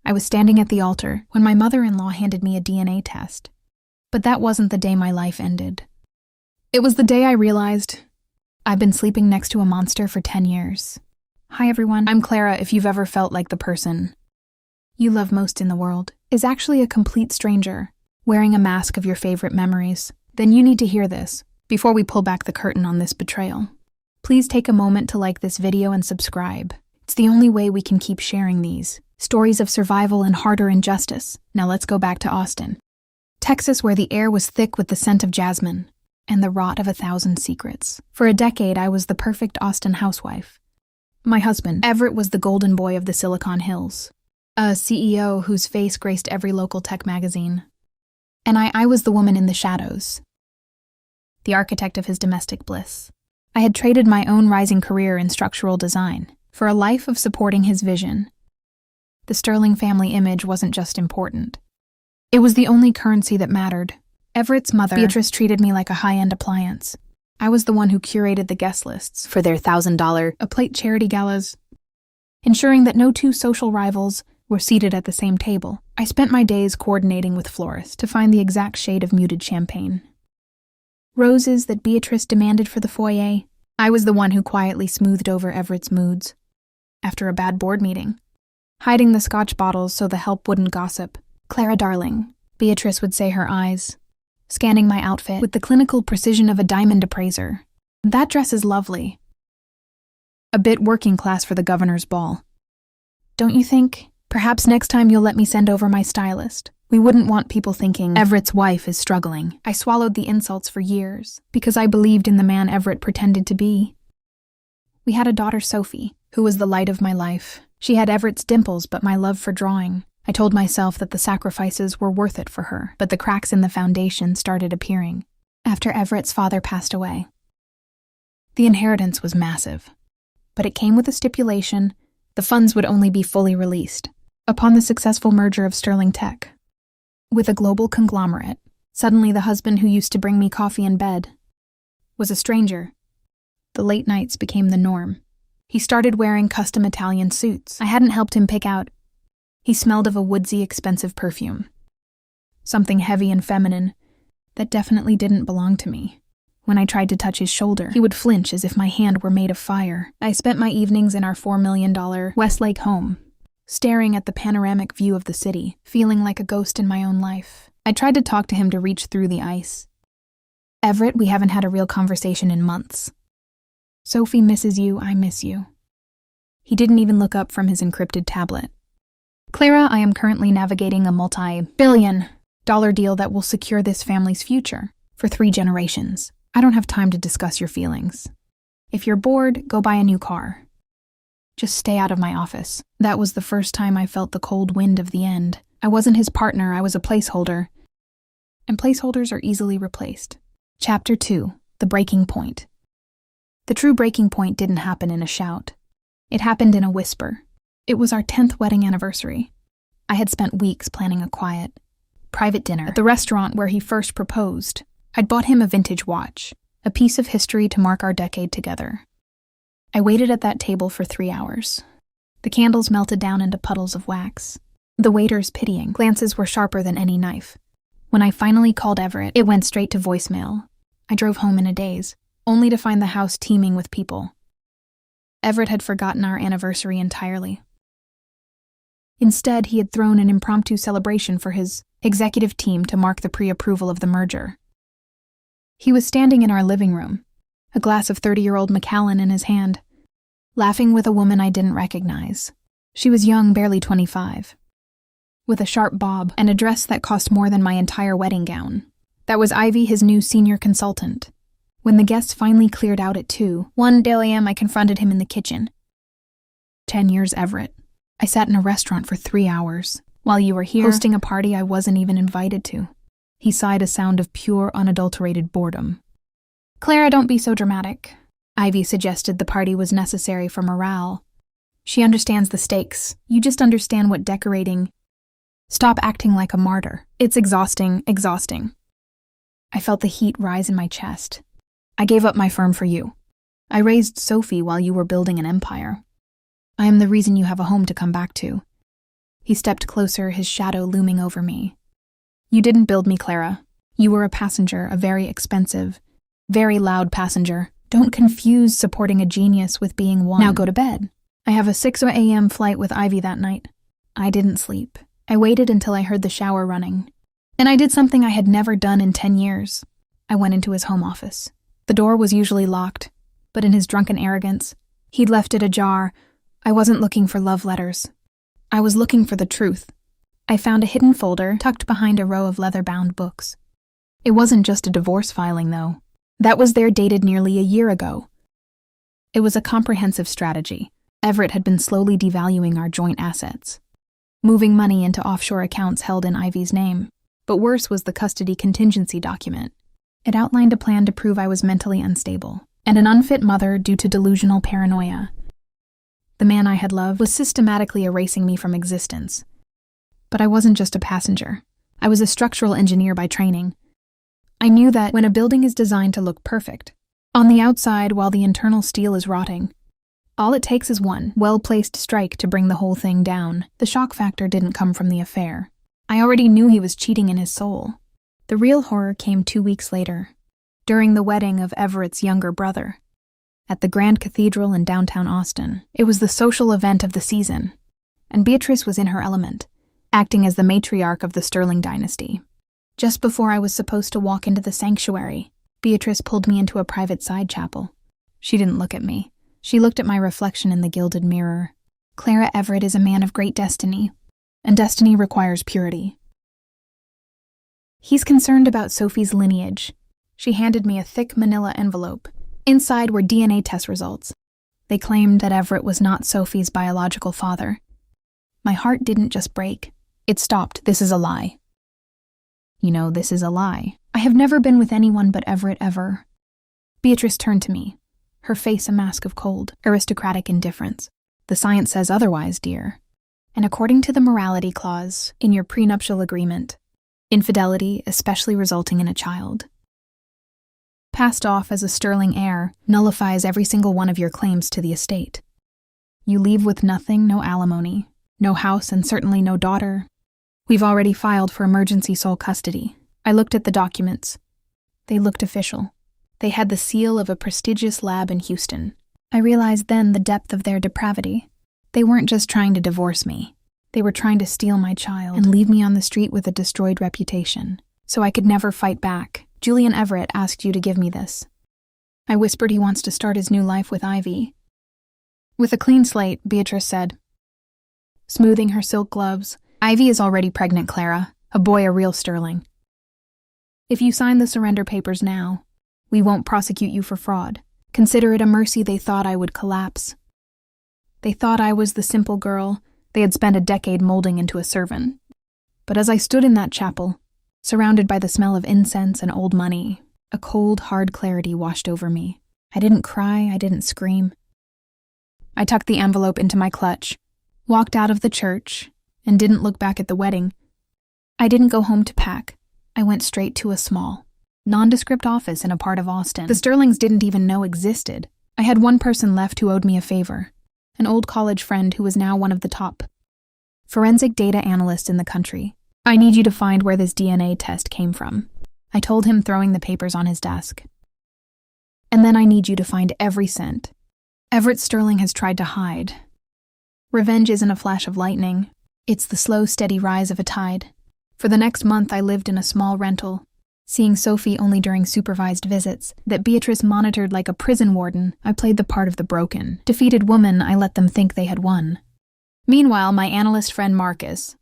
I was standing at the altar when my mother-in-law handed me a DNA test. But that wasn't the day my life ended. It was the day I realized I've been sleeping next to a monster for 10 years. Hi everyone, I'm Clara. If you've ever felt like the person you love most in the world is actually a complete stranger wearing a mask of your favorite memories, then you need to hear this before we pull back the curtain on this betrayal. Please take a moment to like this video and subscribe. It's the only way we can keep sharing these stories of survival and harder injustice. Now let's go back to Austin, Texas, where the air was thick with the scent of jasmine and the rot of 1,000 secrets. For a decade, I was the perfect Austin housewife. My husband, Everett, was the golden boy of the Silicon Hills, a CEO whose face graced every local tech magazine. And I was the woman in the shadows, the architect of his domestic bliss. I had traded my own rising career in structural design for a life of supporting his vision. The Sterling family image wasn't just important. It was the only currency that mattered. Everett's mother, Beatrice, treated me like a high-end appliance. I was the one who curated the guest lists for their $1,000-a-plate charity galas, ensuring that no two social rivals were seated at the same table. I spent my days coordinating with florists to find the exact shade of muted champagne. Roses that Beatrice demanded for the foyer. I was the one who quietly smoothed over Everett's moods after a bad board meeting, hiding the scotch bottles so the help wouldn't gossip. "Clara, darling," Beatrice would say, her eyes scanning my outfit with the clinical precision of a diamond appraiser. "That dress is lovely. A bit working class for the governor's ball. Don't you think? Perhaps next time you'll let me send over my stylist. We wouldn't want people thinking Everett's wife is struggling." I swallowed the insults for years because I believed in the man Everett pretended to be. We had a daughter, Sophie, who was the light of my life. She had Everett's dimples but my love for drawing. I told myself that the sacrifices were worth it for her, but the cracks in the foundation started appearing after Everett's father passed away. The inheritance was massive, but it came with a stipulation: the funds would only be fully released upon the successful merger of Sterling Tech with a global conglomerate. Suddenly, the husband who used to bring me coffee in bed was a stranger. The late nights became the norm. He started wearing custom Italian suits I hadn't helped him pick out. He smelled of a woodsy, expensive perfume, something heavy and feminine that definitely didn't belong to me. When I tried to touch his shoulder, he would flinch as if my hand were made of fire. I spent my evenings in our $4 million Westlake home, staring at the panoramic view of the city, feeling like a ghost in my own life. I tried to talk to him to reach through the ice. "Everett, we haven't had a real conversation in months. Sophie misses you, I miss you." He didn't even look up from his encrypted tablet. "Clara, I am currently navigating a multi-billion-dollar deal that will secure this family's future for 3 generations. I don't have time to discuss your feelings. If you're bored, go buy a new car. Just stay out of my office." That was the first time I felt the cold wind of the end. I wasn't his partner, I was a placeholder. And placeholders are easily replaced. Chapter 2. The Breaking Point. The true breaking point didn't happen in a shout. It happened in a whisper. It was our 10th wedding anniversary. I had spent weeks planning a quiet, private dinner at the restaurant where he first proposed. I'd bought him a vintage watch, a piece of history to mark our decade together. I waited at that table for 3 hours. The candles melted down into puddles of wax. The waiter's pitying glances were sharper than any knife. When I finally called Everett, it went straight to voicemail. I drove home in a daze, only to find the house teeming with people. Everett had forgotten our anniversary entirely. Instead, he had thrown an impromptu celebration for his executive team to mark the pre-approval of the merger. He was standing in our living room, a glass of 30-year-old Macallan in his hand, laughing with a woman I didn't recognize. She was young, barely 25, with a sharp bob and a dress that cost more than my entire wedding gown. That was Ivy, his new senior consultant. When the guests finally cleared out at 2:01 a.m., I confronted him in the kitchen. 10 years, Everett. I sat in a restaurant for 3 hours, while you were here hosting a party I wasn't even invited to. He sighed, a sound of pure, unadulterated boredom. "Clara, don't be so dramatic." Ivy suggested the party was necessary for morale. "She understands the stakes. You just understand what decorating. Stop acting like a martyr. It's exhausting. I felt the heat rise in my chest. "I gave up my firm for you. I raised Sophie while you were building an empire. I am the reason you have a home to come back to." He stepped closer, his shadow looming over me. You didn't build me, Clara. You were a passenger, a very expensive, very loud passenger. Don't confuse supporting a genius with being one. Now go to bed. I have a 6 a.m. flight with Ivy that night. I didn't sleep. I waited until I heard the shower running. And I did something I had never done in 10 years. I went into his home office. The door was usually locked, but in his drunken arrogance, he'd left it ajar. I wasn't looking for love letters. I was looking for the truth. I found a hidden folder tucked behind a row of leather-bound books. It wasn't just a divorce filing, though. That was there dated nearly a year ago. It was a comprehensive strategy. Everett had been slowly devaluing our joint assets, moving money into offshore accounts held in Ivy's name. But worse was the custody contingency document. It outlined a plan to prove I was mentally unstable and an unfit mother due to delusional paranoia. The man I had loved was systematically erasing me from existence. But I wasn't just a passenger. I was a structural engineer by training. I knew that when a building is designed to look perfect, on the outside while the internal steel is rotting, all it takes is one well-placed strike to bring the whole thing down. The shock factor didn't come from the affair. I already knew he was cheating in his soul. The real horror came 2 weeks later, during the wedding of Everett's younger brother, at the Grand Cathedral in downtown Austin. It was the social event of the season, and Beatrice was in her element, acting as the matriarch of the Sterling dynasty. Just before I was supposed to walk into the sanctuary, Beatrice pulled me into a private side chapel. She didn't look at me. She looked at my reflection in the gilded mirror. Clara Everett is a man of great destiny, and destiny requires purity. He's concerned about Sophie's lineage. She handed me a thick manila envelope. Inside were DNA test results. They claimed that Everett was not Sophie's biological father. My heart didn't just break. It stopped. This is a lie. You know, this is a lie. I have never been with anyone but Everett ever. Beatrice turned to me, her face a mask of cold, aristocratic indifference. The science says otherwise, dear. And according to the morality clause in your prenuptial agreement, infidelity, especially resulting in a child, passed off as a Sterling heir, nullifies every single one of your claims to the estate. You leave with nothing, no alimony, no house, and certainly no daughter. We've already filed for emergency sole custody. I looked at the documents. They looked official. They had the seal of a prestigious lab in Houston. I realized then the depth of their depravity. They weren't just trying to divorce me. They were trying to steal my child and leave me on the street with a destroyed reputation, so I could never fight back. Julian Everett asked you to give me this. I whispered he wants to start his new life with Ivy. With a clean slate, Beatrice said, smoothing her silk gloves, Ivy is already pregnant, Clara. A boy, a real Sterling. If you sign the surrender papers now, we won't prosecute you for fraud. Consider it a mercy. They thought I would collapse. They thought I was the simple girl they had spent a decade molding into a servant. But as I stood in that chapel, surrounded by the smell of incense and old money, a cold, hard clarity washed over me. I didn't cry, I didn't scream. I tucked the envelope into my clutch, walked out of the church, and didn't look back at the wedding. I didn't go home to pack. I went straight to a small, nondescript office in a part of Austin the Sterlings didn't even know existed. I had one person left who owed me a favor, an old college friend who was now one of the top forensic data analysts in the country. I need you to find where this DNA test came from, I told him, throwing the papers on his desk. And then I need you to find every cent. Everett Sterling has tried to hide. Revenge isn't a flash of lightning. It's the slow, steady rise of a tide. For the next month, I lived in a small rental, seeing Sophie only during supervised visits that Beatrice monitored like a prison warden. I played the part of the broken, defeated woman. I let them think they had won. Meanwhile, my analyst friend Marcus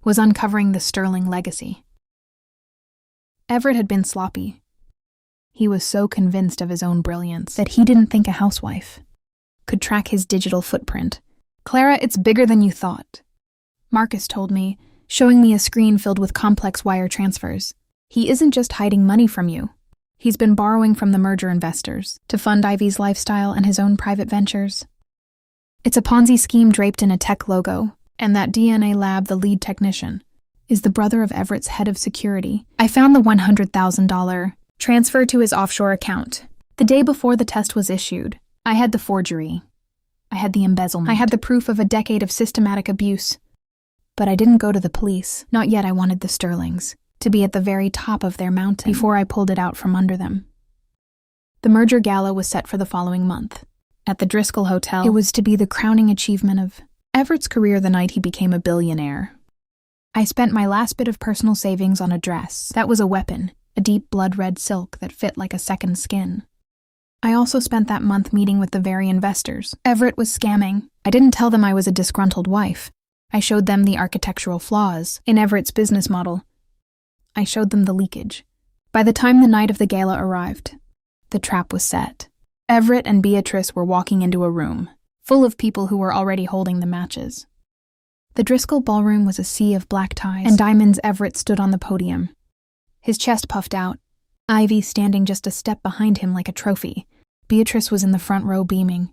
was uncovering the Sterling legacy. Everett had been sloppy. He was so convinced of his own brilliance that he didn't think a housewife could track his digital footprint. Clara, it's bigger than you thought, Marcus told me, showing me a screen filled with complex wire transfers. He isn't just hiding money from you. He's been borrowing from the merger investors to fund Ivy's lifestyle and his own private ventures. It's a Ponzi scheme draped in a tech logo, and that DNA lab, the lead technician, is the brother of Everett's head of security. I found the $100,000 transfer to his offshore account. The day before the test was issued, I had the forgery. I had the embezzlement. I had the proof of a decade of systematic abuse. But I didn't go to the police. Not yet. I wanted the Sterlings to be at the very top of their mountain before I pulled it out from under them. The merger gala was set for the following month. At the Driscoll Hotel, it was to be the crowning achievement of Everett's career the night he became a billionaire. I spent my last bit of personal savings on a dress. That was a weapon, a deep blood-red silk that fit like a second skin. I also spent that month meeting with the very investors. Everett was scamming. I didn't tell them I was a disgruntled wife. I showed them the architectural flaws in Everett's business model. I showed them the leakage. By the time the night of the gala arrived, the trap was set. Everett and Beatrice were walking into a room, full of people who were already holding the matches. The Driscoll ballroom was a sea of black ties and diamonds. Everett stood on the podium, his chest puffed out, Ivy standing just a step behind him like a trophy. Beatrice was in the front row beaming,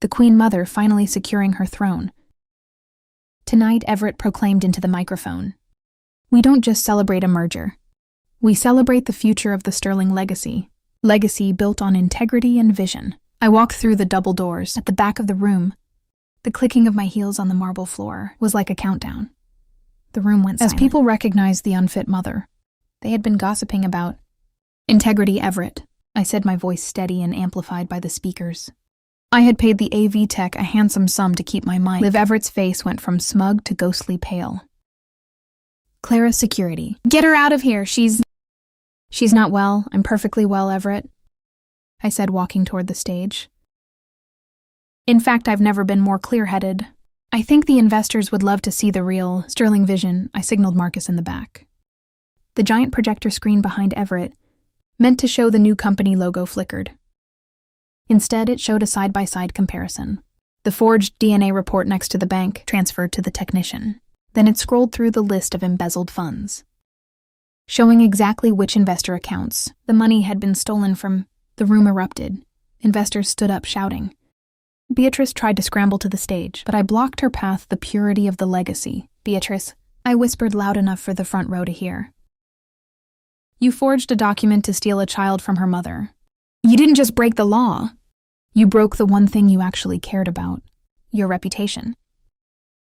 the Queen Mother finally securing her throne. Tonight, Everett proclaimed into the microphone, "We don't just celebrate a merger. We celebrate the future of the Sterling legacy built on integrity and vision." I walked through the double doors at the back of the room. The clicking of my heels on the marble floor was like a countdown. The room went silent. As people recognized the unfit mother, they had been gossiping about integrity. "Everett," I said, my voice steady and amplified by the speakers. I had paid the AV tech a handsome sum to keep my mic. Liv Everett's face went from smug to ghostly pale. "Clara's security. Get her out of here. She's not well. I'm perfectly well, Everett," I said, walking toward the stage. "In fact, I've never been more clear-headed. I think the investors would love to see the real Sterling vision." I signaled Marcus in the back. The giant projector screen behind Everett, meant to show the new company logo, flickered. Instead, it showed a side-by-side comparison. The forged DNA report next to the bank transferred to the technician. Then it scrolled through the list of embezzled funds, showing exactly which investor accounts the money had been stolen from. The room erupted. Investors stood up shouting. Beatrice tried to scramble to the stage, but I blocked her path. "The purity of the legacy. Beatrice," I whispered loud enough for the front row to hear. "You forged a document to steal a child from her mother. You didn't just break the law. You broke the one thing you actually cared about, your reputation."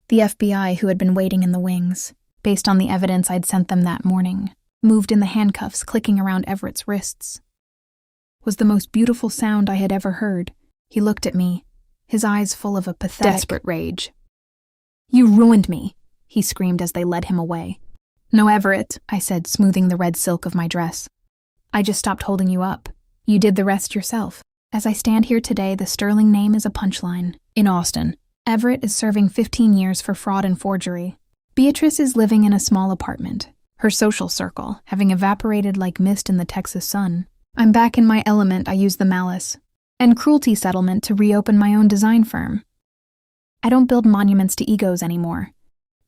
The FBI, who had been waiting in the wings, based on the evidence I'd sent them that morning, moved in the handcuffs clicking around Everett's wrists. Was the most beautiful sound I had ever heard. He looked at me, his eyes full of a pathetic, desperate rage. "You ruined me," he screamed as they led him away. "No, Everett," I said, smoothing the red silk of my dress. "I just stopped holding you up. You did the rest yourself. As I stand here today, the Sterling name is a punchline. In Austin, Everett is serving 15 years for fraud and forgery. Beatrice is living in a small apartment, her social circle having evaporated like mist in the Texas sun. I'm back in my element. I used the malice and cruelty settlement to reopen my own design firm. I don't build monuments to egos anymore.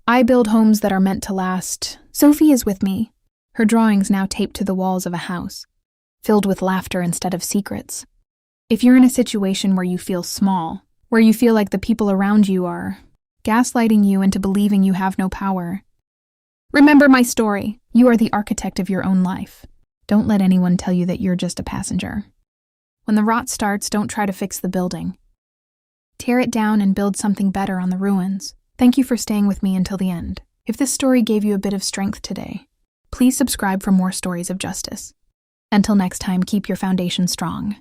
I build homes that are meant to last." Sophie is with me, her drawings now taped to the walls of a house, filled with laughter instead of secrets. If you're in a situation where you feel small, where you feel like the people around you are gaslighting you into believing you have no power, remember my story. You are the architect of your own life. Don't let anyone tell you that you're just a passenger. When the rot starts, don't try to fix the building. Tear it down and build something better on the ruins. Thank you for staying with me until the end. If this story gave you a bit of strength today, please subscribe for more stories of justice. Until next time, keep your foundation strong.